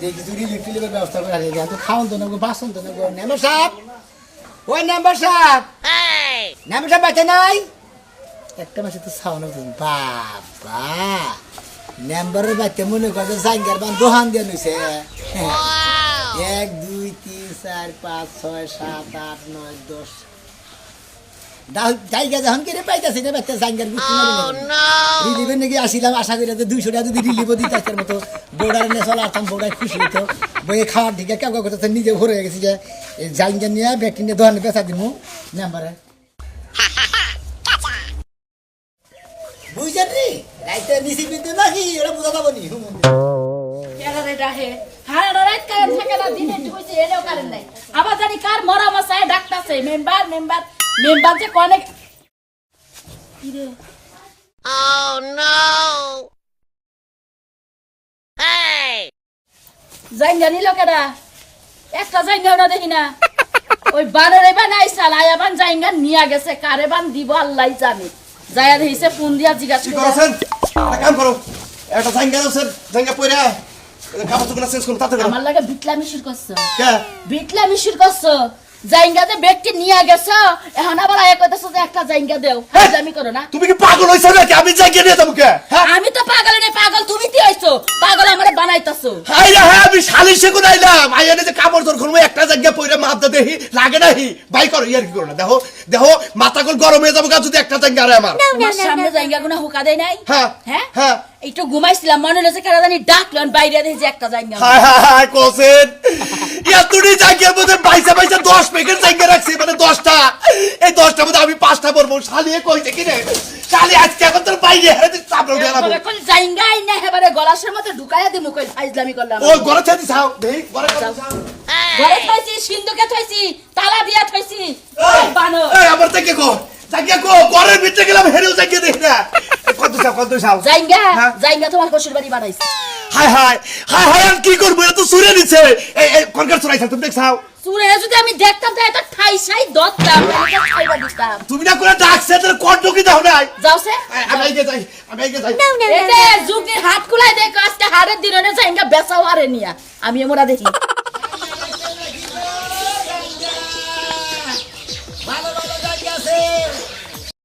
দেখি চুরি লিফটিলের ব্যবস্থা করে রাখি তো খাওন তো না বাসন তো না নেম্বার সাহেব ওই নেম্বার সাহেব নেম্বার সাহেব বাঁচে নাই একটা মাসে তো ছাওয়ানো বাবা নেম্বারের বাচ্চা মনে করে জাঙ্গার বান দোহান দিয়ে নিছে 1 2 3 4 5 6 7 8 9 10 জায়গা যখন কেড়ে পাইতেছি না বাচ্চা জাঙ্গার বুঝতে রিলিভের নাকি আসিলাম আশা করি 200 টাকা যদি রিলিভ দিতে আজকের মতো বৌড়ার নিয়ে চলে আসতাম বৌড়ায় খুশি হতো বইয়ে খাওয়ার দিকে কেউ করতে নিজে ভরে গেছি যে জাঙ্গা নিয়ে ব্যাগটি নিয়ে দোকানে বেচা দিব নাম্বারে বুঝছেন রে রাইতে নিচে বিন্দু নাকি এটা বোঝা যাবো নি আবার জানি কার মরা মশাই ডাক্তারছে মেম্বার মেম্বার মেম্বার যে কোনে ইরে Oh no! Hey! জাইঙ্গা নিল কেডা একটা জাইঙ্গা ওরা দেখি না ওই বানরে বানাই সালাই আবান জাইঙ্গা নিয়া গেছে কারে বান দিব আল্লাহই জানে যায়া দেইছে ফোন দিয়া জিজ্ঞাসা কি করছেন একটা কাম করো একটা জাঙ্গা আছে জাঙ্গা পয়রা কাপড় চোপড় চেঞ্জ করো তাতে আমার লাগে বিটলামি শুরু করছো কে বিটলামি শুরু করছো জাইঙ্গা যে ব্যক্তি নিয়া গেছো এখন আবার আয়া কইতাছো যে একটা জাইঙ্গা দেও আমি করো না তুমি কি পাগল হইছো নাকি আমি জাঙ্গা নিয়ে যাবো কে আমি তো পাগল না পাগল তুমি কি হইছো পাগল আমারে বানাইতাছো হাই রে হ্যাঁ আমি শালিশে কোন আইলাম আইনে যে কাপড় জোর করবো একটা জাঙ্গা পয়রা মাপদা দেহি লাগে নাহি বাই করো ইয়ার কি করো না দেখো দেখো মাথা কোন গরম হয়ে যাবো যদি একটা জাঙ্গা আরে আমার তোমার সামনে জাইঙ্গা গুনা হুকা দেয় নাই হ্যাঁ হ্যাঁ হ্যাঁ একটু ঘুমাইছিলাম মনে হলো যে কারা জানি ডাকলেন বাইরে দেখি যে একটা জাইঙ্গা হাই হাই হাই কোসেন এতটি জাঙ্গার মধ্যে পয়সা 10 প্যাকেট জাঙ্গা রাখছি মানে 10টা এই 10টার মধ্যে আমি 5টা পরবো শালিয়ে কইছে কি রে শালি আজকে এখন তোর বাইরে হেরে চাপড়া উঠে গেলাম কোন জাইঙ্গাই না হেবারে গলাশের মধ্যে ঢুকাইয়া দিমু কই ফাইজলামি করলাম ওই ঘরে ছাড়ি যাও দেই ঘরে যাও ঘরে থইছি সিন্ধুকে থইছি তালা দিয়া থইছি বানো এই আমার থেকে কো জাঙ্গা কো ঘরের ভিতরে গেলাম হেরেও জাঙ্গা দেই না কত চাও জাইঙ্গা জাইঙ্গা তোমার কসুর বাড়ি বানাইছে হাই হাই হাই হাই আমি কি করব এত সুরে নিছে এই কনকার চুরাইছ তুমি দেখছাও সুরে যদি আমি দেখতাম তাই তো ঠাই সাই দত্তাম খাইবা দিতাম তুমি না করে ডাকছে তোর কন্ঠ কি দাও নাই যাওছে আমি আইগে যাই এই যে যুগের হাত কুলাই দেখো আজকে হাড়ের দিনে জাইঙ্গা বেচাও আরে নিয়া আমি মোরা দেখি